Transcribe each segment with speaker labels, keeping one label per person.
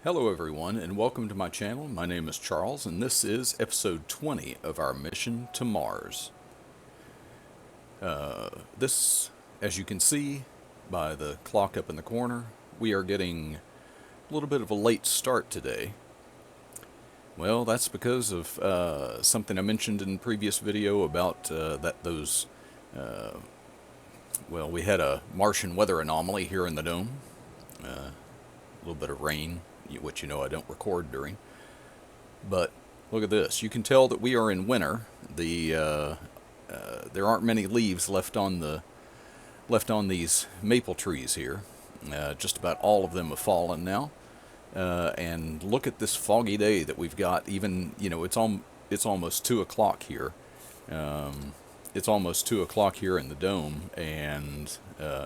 Speaker 1: Hello everyone and welcome to my channel. My name is Charles and this is episode 20 of our mission to Mars. This, as you can see by the clock up in the corner, we are getting a little bit of a late start today. Well, that's because of something I mentioned in the previous video about we had a Martian weather anomaly here in the dome. A little bit of rain, which you know I don't record during. But look at this. You can tell that we are in winter. There aren't many leaves left on these maple trees here. Just about all of them have fallen now. And look at this foggy day that we've got. Even, you know, it's almost 2 o'clock here. It's almost 2 o'clock here in the dome, and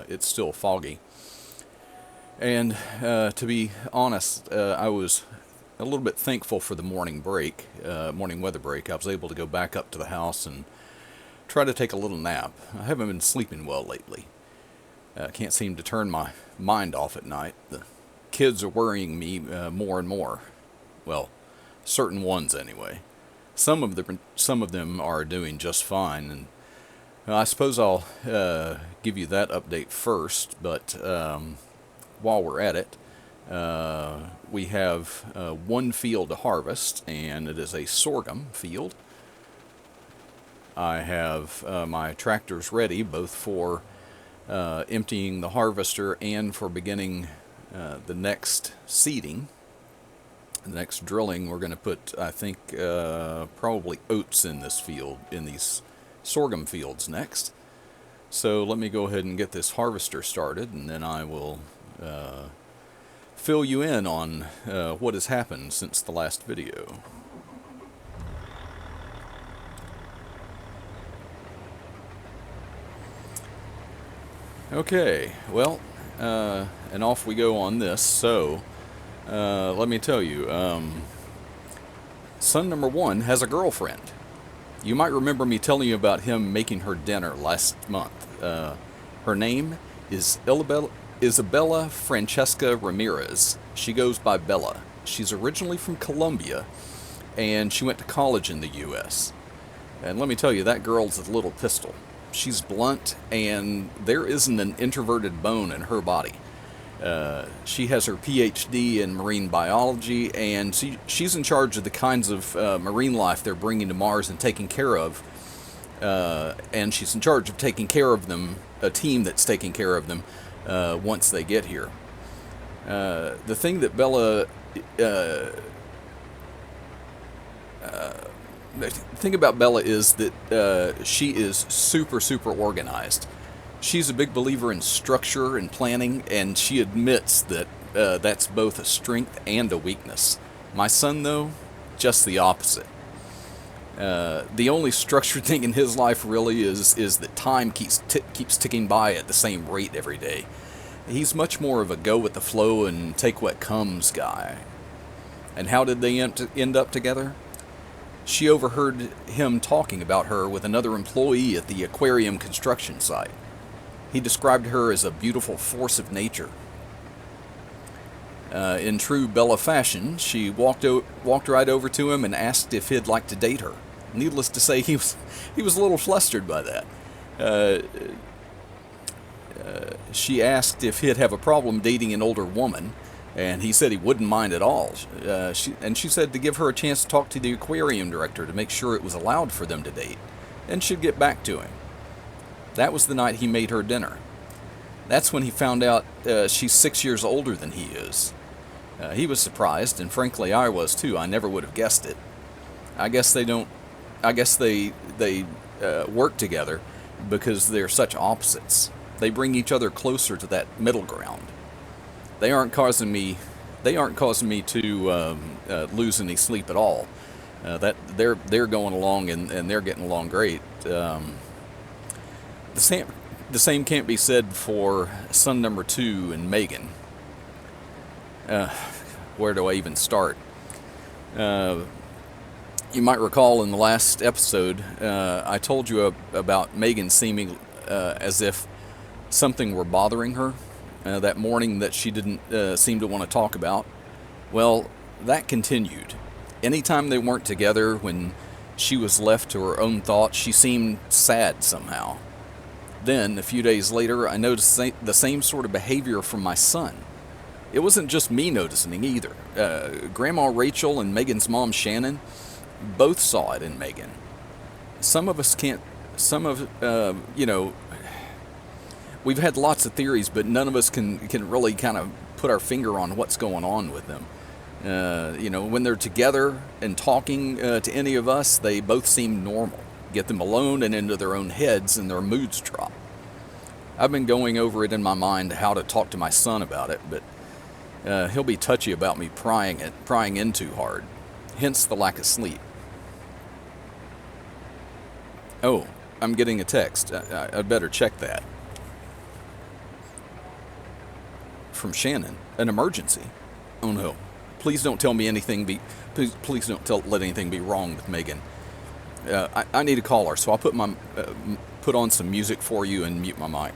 Speaker 1: it's still foggy. And to be honest, I was a little bit thankful for the morning weather break. I was able to go back up to the house and try to take a little nap. I haven't been sleeping well lately. Can't seem to turn my mind off at night. The kids are worrying me more and more. Well, certain ones anyway. Some of them are doing just fine, and I suppose I'll give you that update first. But while we're at it, we have one field to harvest, and it is a sorghum field. I have my tractors ready, both for emptying the harvester and for beginning the next seeding. The next drilling, we're going to put, I think, probably oats in this field, in these sorghum fields next. So let me go ahead and get this harvester started, and then I will fill you in on what has happened since the last video. Okay, well, and off we go on this. So let me tell you, son number one has a girlfriend. You might remember me telling you about him making her dinner last month. Her name is Isabella Francesca Ramirez. She goes by Bella. She's originally from Colombia, and she went to college in the U.S. And let me tell you, that girl's a little pistol. She's blunt, and there isn't an introverted bone in her body. She has her PhD in marine biology, and she's in charge of the kinds of marine life they're bringing to Mars and taking care of. And she's in charge of taking care of them, a team that's taking care of them once they get here. The thing that Bella... the thing about Bella is that she is super organized. She's a big believer in structure and planning, and she admits that that's both a strength and a weakness. My son, though, just the opposite. The only structured thing in his life really is that time keeps ticking by at the same rate every day. He's much more of a go with the flow and take what comes guy. And how did they end up together? She overheard him talking about her with another employee at the aquarium construction site. He described her as a beautiful force of nature. In true Bella fashion, she walked right over to him and asked if he'd like to date her. Needless to say, he was a little flustered by that. She asked if he'd have a problem dating an older woman, and he said he wouldn't mind at all. She said to give her a chance to talk to the aquarium director to make sure it was allowed for them to date, and she'd get back to him. That was the night he made her dinner. That's when he found out she's 6 years older than he is. He was surprised, and frankly I was too. I never would have guessed it. I guess they work together because they're such opposites. They bring each other closer to that middle ground. They aren't causing me to lose any sleep at all. That they're going along and they're getting along great. The same can't be said for son number 2 and Megan. Where do I even start? You might recall in the last episode, I told you about Megan seeming as if something were bothering her that morning that she didn't seem to want to talk about. Well, that continued. Anytime they weren't together, when she was left to her own thoughts, she seemed sad somehow. Then, a few days later, I noticed the same sort of behavior from my son. It wasn't just me noticing either. Grandma Rachel and Megan's mom Shannon both saw it in Megan. Some of us can't, some of, we've had lots of theories, but none of us can really kind of put our finger on what's going on with them. When they're together and talking to any of us, they both seem normal. Get them alone and into their own heads, and their moods drop. I've been going over it in my mind how to talk to my son about it, but he'll be touchy about me prying in too hard. Hence the lack of sleep. Oh, I'm getting a text. I'd better check that. From Shannon. An emergency. Oh no. Please don't tell me anything please don't let anything be wrong with Megan. I need to call her, so I'll put on some music for you and mute my mic.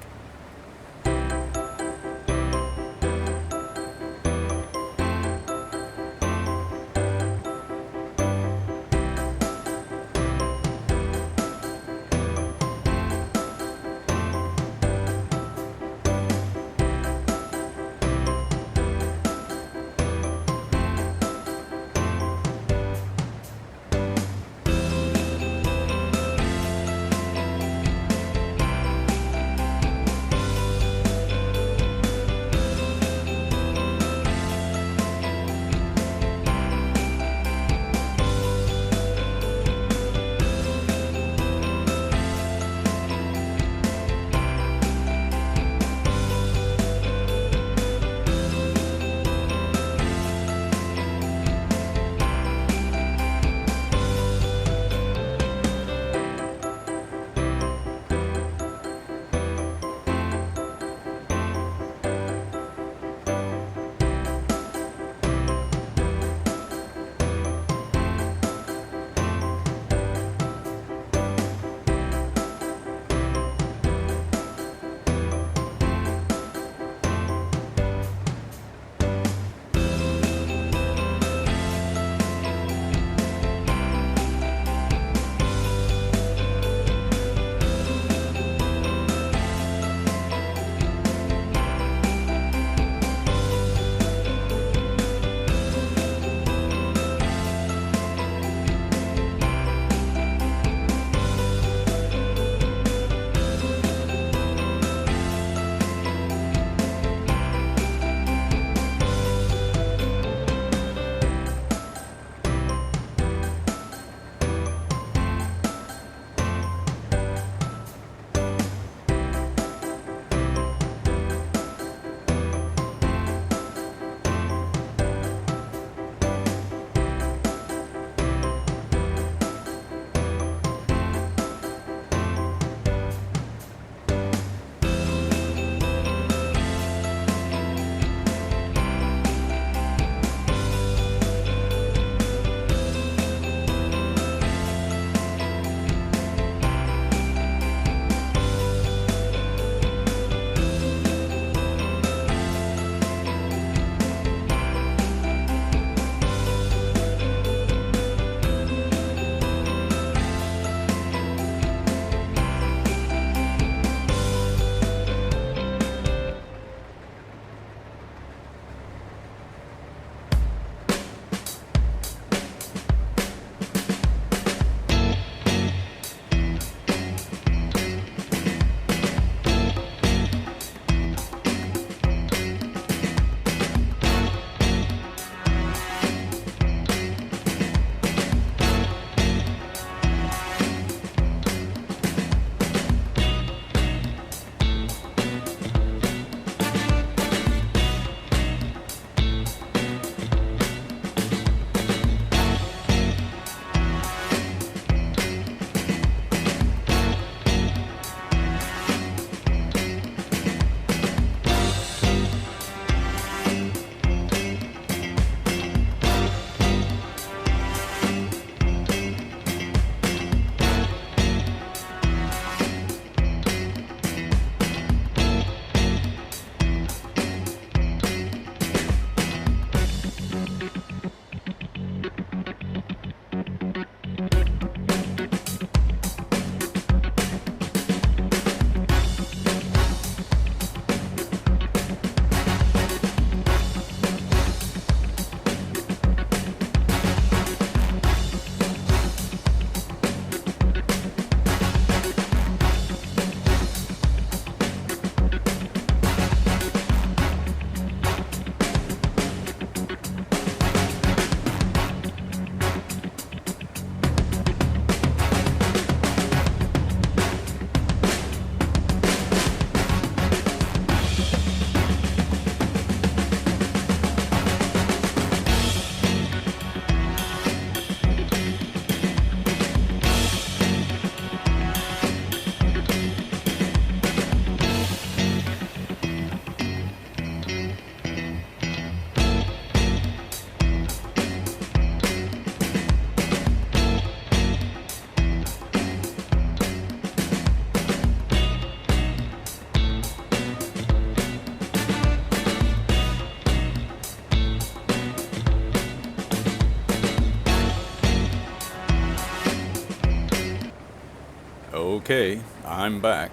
Speaker 1: Okay, I'm back.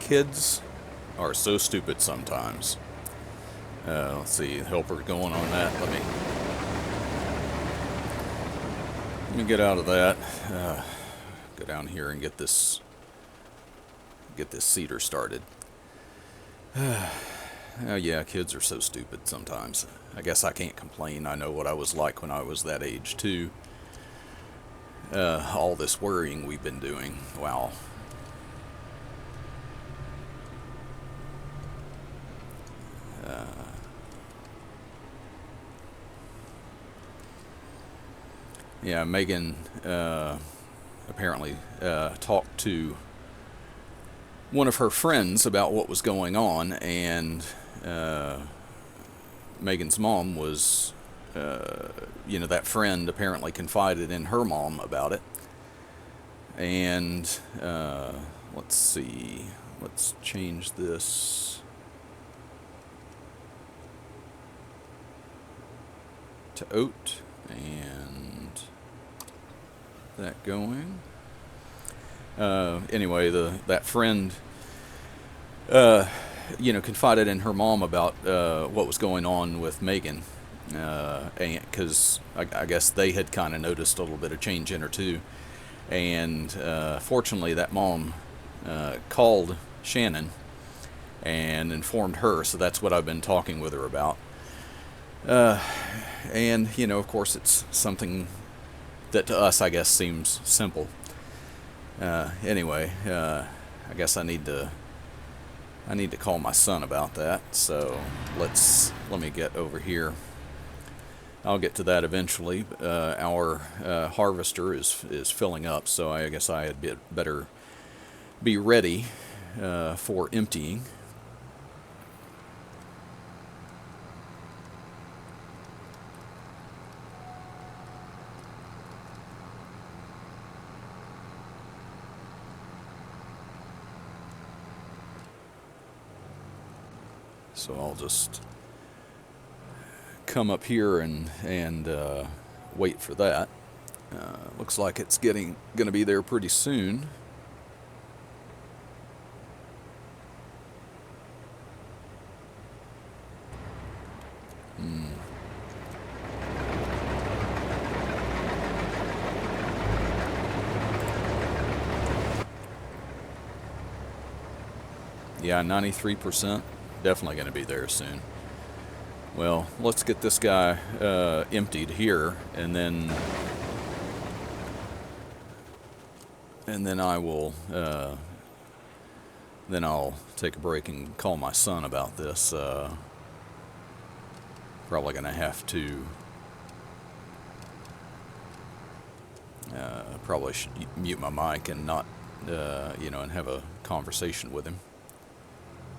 Speaker 1: Kids are so stupid sometimes. Let's see, helper going on that. Let me get out of that. Go down here and get this cedar started. Yeah, kids are so stupid sometimes. I guess I can't complain. I know what I was like when I was that age too. All this worrying we've been doing. Wow. Yeah, Megan apparently talked to one of her friends about what was going on, and Megan's mom was, that friend apparently confided in her mom about it. And let's see, let's change this to oat and that going. Anyway, that friend, confided in her mom about what was going on with Megan, and because I guess they had kind of noticed a little bit of change in her too, and fortunately that mom called Shannon and informed her, so that's what I've been talking with her about. And of course, it's something that to us, I guess, seems simple. Anyway, I guess I need to call my son about that. So let me get over here. I'll get to that eventually. Our harvester is filling up, so I guess I had better be ready for emptying. So I'll just come up here and wait for that. Looks like it's going to be there pretty soon. Yeah, 93%. Definitely going to be there soon. Well, let's get this guy emptied here, and then I will then I'll take a break and call my son about this. Probably going to have to probably should mute my mic and not and have a conversation with him.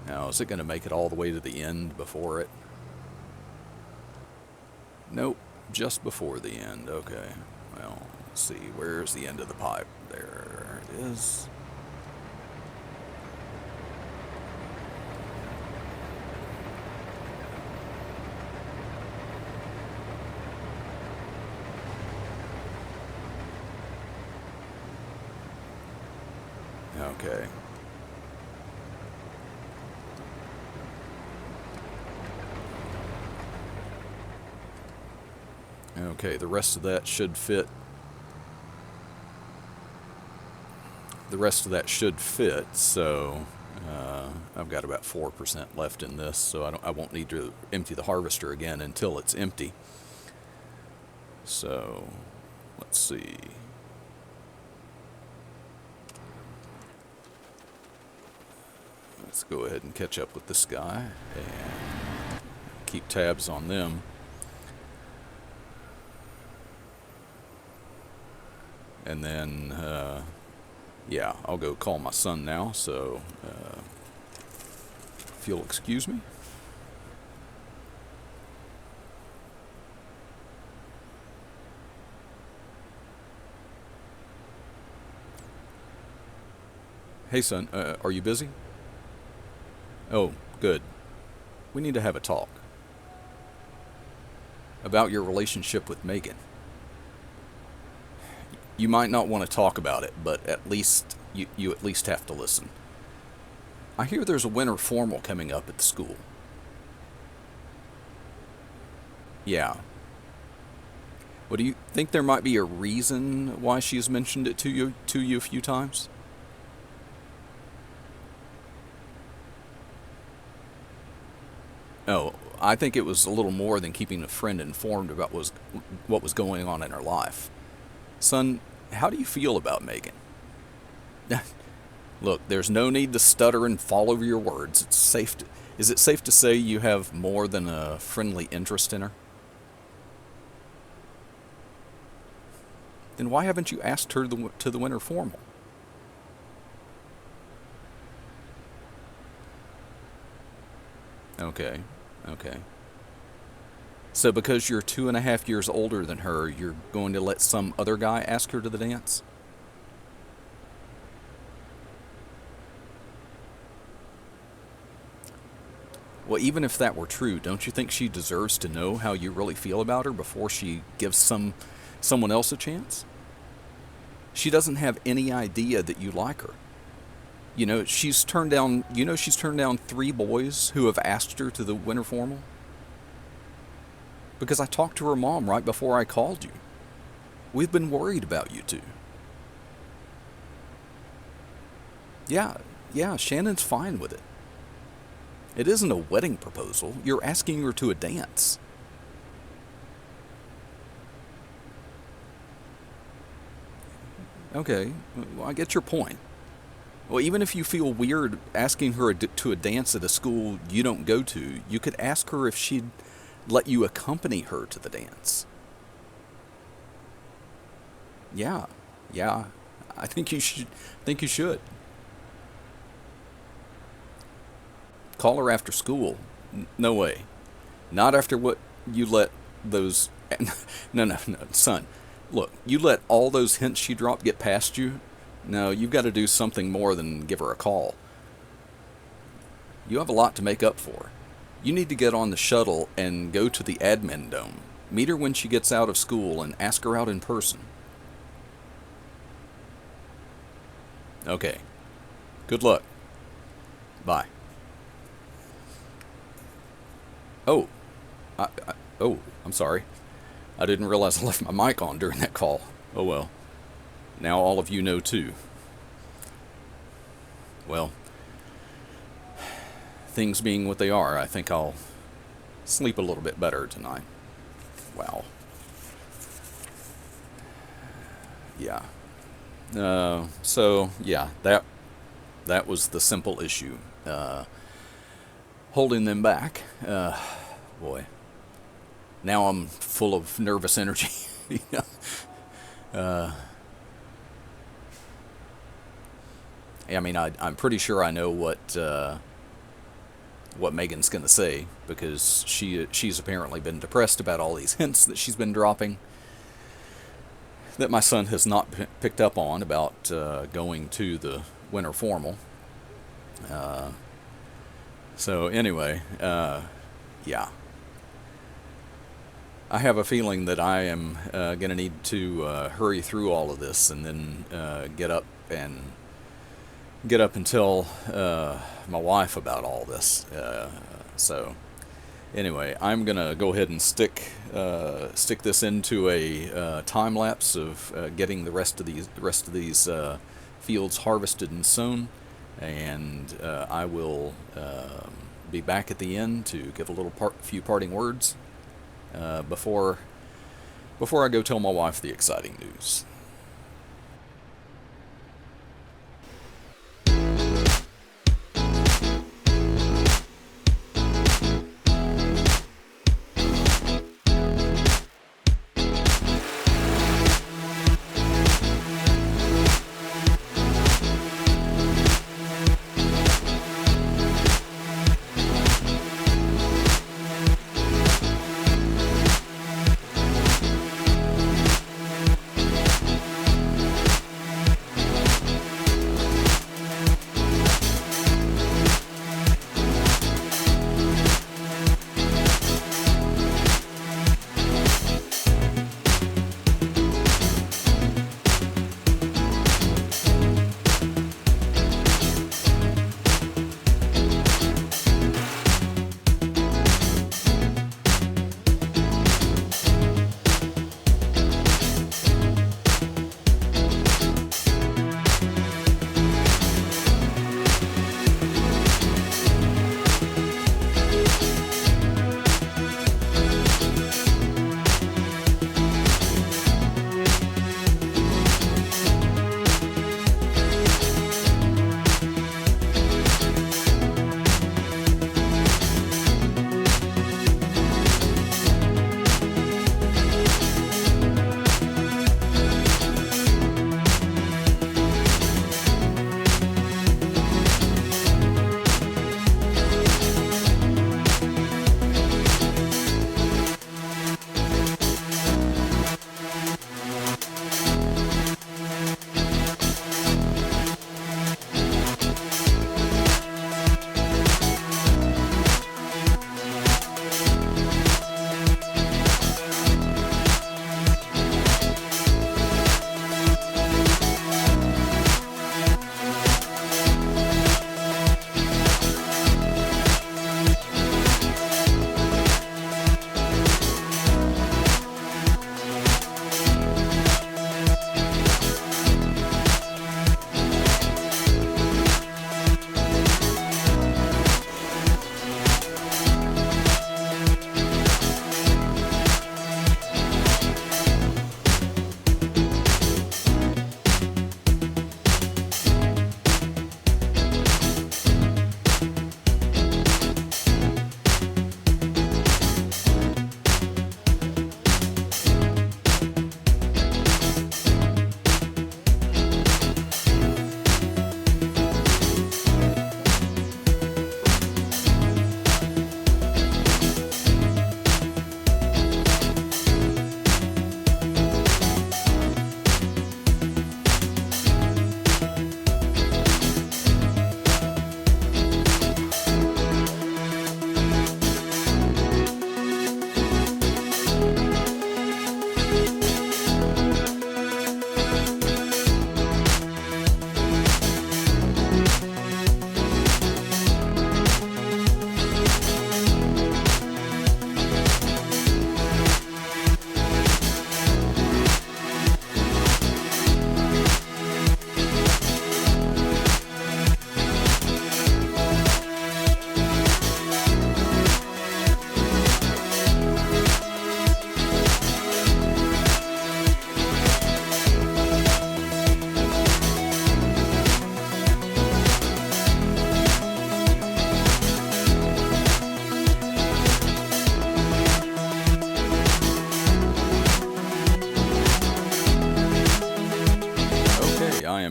Speaker 1: Now, is it going to make it all the way to the end before it? Nope, just before the end. Okay. Well, let's see. Where's the end of the pipe? There it is. Okay. Okay, the rest of that should fit. So I've got about 4% left in this, so I won't need to empty the harvester again until it's empty. So let's see. Let's go ahead and catch up with this guy and keep tabs on them. And then, yeah, I'll go call my son now, so if you'll excuse me. Hey, son, are you busy? Oh, good. We need to have a talk about your relationship with Megan. You might not want to talk about it, but at least you at least have to listen. I hear there's a winter formal coming up at the school. Yeah. Well, do you think there might be a reason why she's mentioned it to you a few times? Oh, I think it was a little more than keeping a friend informed about what was going on in her life. Son, how do you feel about Megan? Look, there's no need to stutter and fall over your words. Is it safe to say you have more than a friendly interest in her? Then why haven't you asked her to the winter formal? Okay, okay. So because you're 2.5 years older than her, you're going to let some other guy ask her to the dance? Well, even if that were true, don't you think she deserves to know how you really feel about her before she gives someone else a chance? She doesn't have any idea that you like her. She's turned down 3 boys who have asked her to the winter formal because I talked to her mom right before I called you. We've been worried about you two. Yeah, yeah, Shannon's fine with it. It isn't a wedding proposal. You're asking her to a dance. Okay, well, I get your point. Well, even if you feel weird asking her to a dance at a school you don't go to, you could ask her if she'd let you accompany her to the dance. Yeah, yeah, I think you should. Think you should call her after school. No way. Not after what you let those. No, no, no, son. Look, you let all those hints she dropped get past you. No, you've got to do something more than give her a call. You have a lot to make up for. You need to get on the shuttle and go to the admin dome. Meet her when she gets out of school and ask her out in person. Okay. Good luck. Bye. Oh, I'm sorry. I didn't realize I left my mic on during that call. Oh well. Now all of you know too. Well, things being what they are, I think I'll sleep a little bit better tonight. Wow. Yeah. So yeah, that was the simple issue. Holding them back. Boy. Now I'm full of nervous energy. You know? I mean, I'm pretty sure I know what Megan's going to say because she's apparently been depressed about all these hints that she's been dropping that my son has not picked up on about going to the winter formal. So anyway, yeah. I have a feeling that I am going to need to hurry through all of this and then get up and tell my wife about all this. So anyway, I'm gonna go ahead and stick this into a time lapse of getting the rest of these fields harvested and sown, and I will be back at the end to give a few parting words before I go tell my wife the exciting news.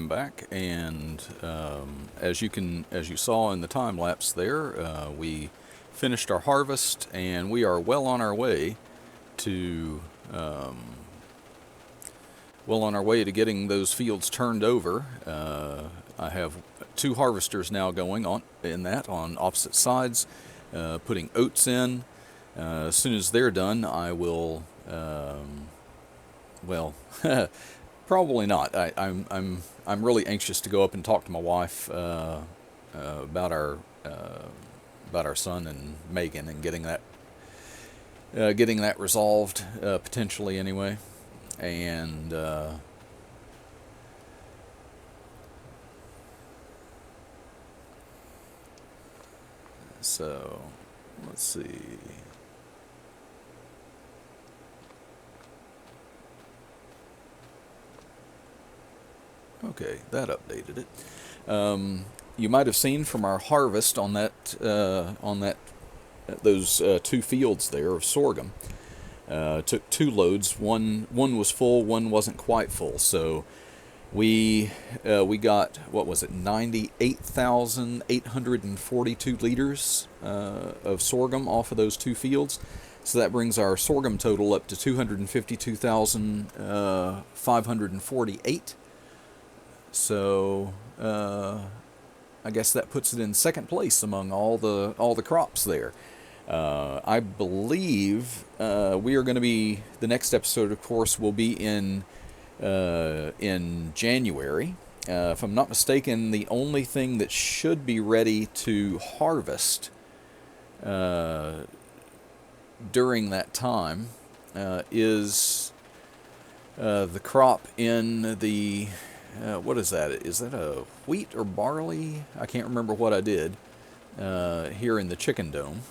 Speaker 1: welcome back. And as you saw in the time lapse there, we finished our harvest, and we are well on our way to getting those fields turned over. I have 2 harvesters now going on opposite sides, putting oats in. As soon as they're done, I will. Well, probably not. I'm really anxious to go up and talk to my wife about our son and Megan, and getting that resolved, potentially anyway. And so let's see. Okay, that updated it. You might have seen from our harvest on those 2 fields there of sorghum. Took 2 loads. One was full, one wasn't quite full. So we got, what was it, 98,842 liters of sorghum off of those 2 fields. So that brings our sorghum total up to 252,548. So I guess that puts it in second place among all the crops there. I believe we are going to be, the next episode, of course, will be in January. If I'm not mistaken, the only thing that should be ready to harvest during that time is the crop in the what is that? Is that a wheat or barley? I can't remember what I did here in the chicken dome.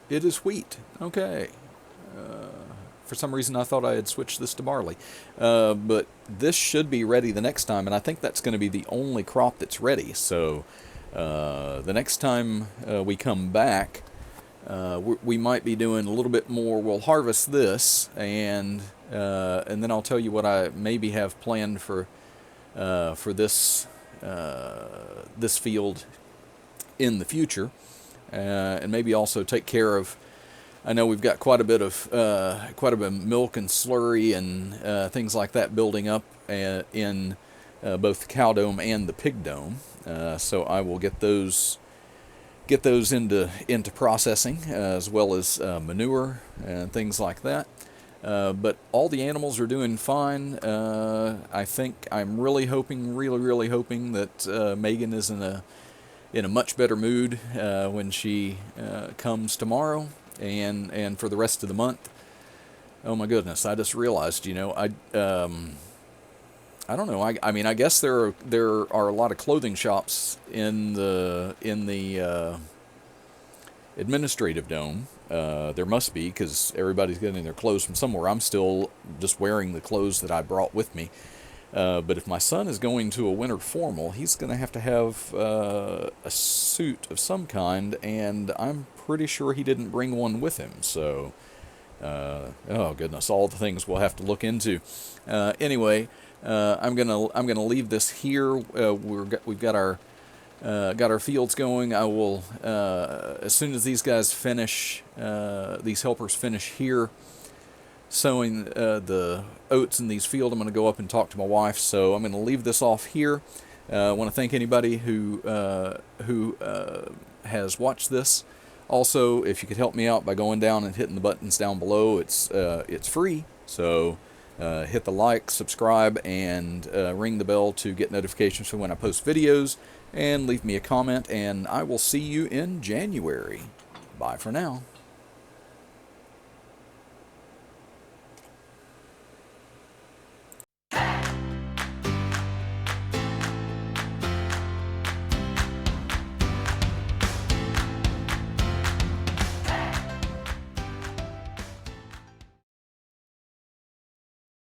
Speaker 1: It is wheat. Okay. For some reason I thought I had switched this to barley. But this should be ready the next time, and I think that's going to be the only crop that's ready. So the next time we come back, we might be doing a little bit more. We'll harvest this, and then I'll tell you what I maybe have planned for this field in the future, and maybe also take care of. I know we've got quite a bit of milk and slurry and things like that building up in both the cow dome and the pig dome. So I will get those into processing, as well as manure and things like that. But all the animals are doing fine. I think I'm really hoping that Megan is in a much better mood when she comes tomorrow and for the rest of the month. Oh my goodness! I just realized, I don't know. I mean, I guess there are a lot of clothing shops in the administrative dome. There must be, because everybody's getting their clothes from somewhere. I'm still just wearing the clothes that I brought with me. But if my son is going to a winter formal, he's going to have a suit of some kind, and I'm pretty sure he didn't bring one with him. So, oh goodness, all the things we'll have to look into. Anyway. I'm gonna leave this here. We've got our fields going. I will as soon as these guys finish, these helpers finish here sowing the oats in these fields, I'm gonna go up and talk to my wife. So I'm gonna leave this off here. I want to thank anybody who has watched this. Also, if you could help me out by going down and hitting the buttons down below, it's free. So. Hit the like, subscribe, and ring the bell to get notifications for when I post videos, and leave me a comment, and I will see you in January. Bye for now.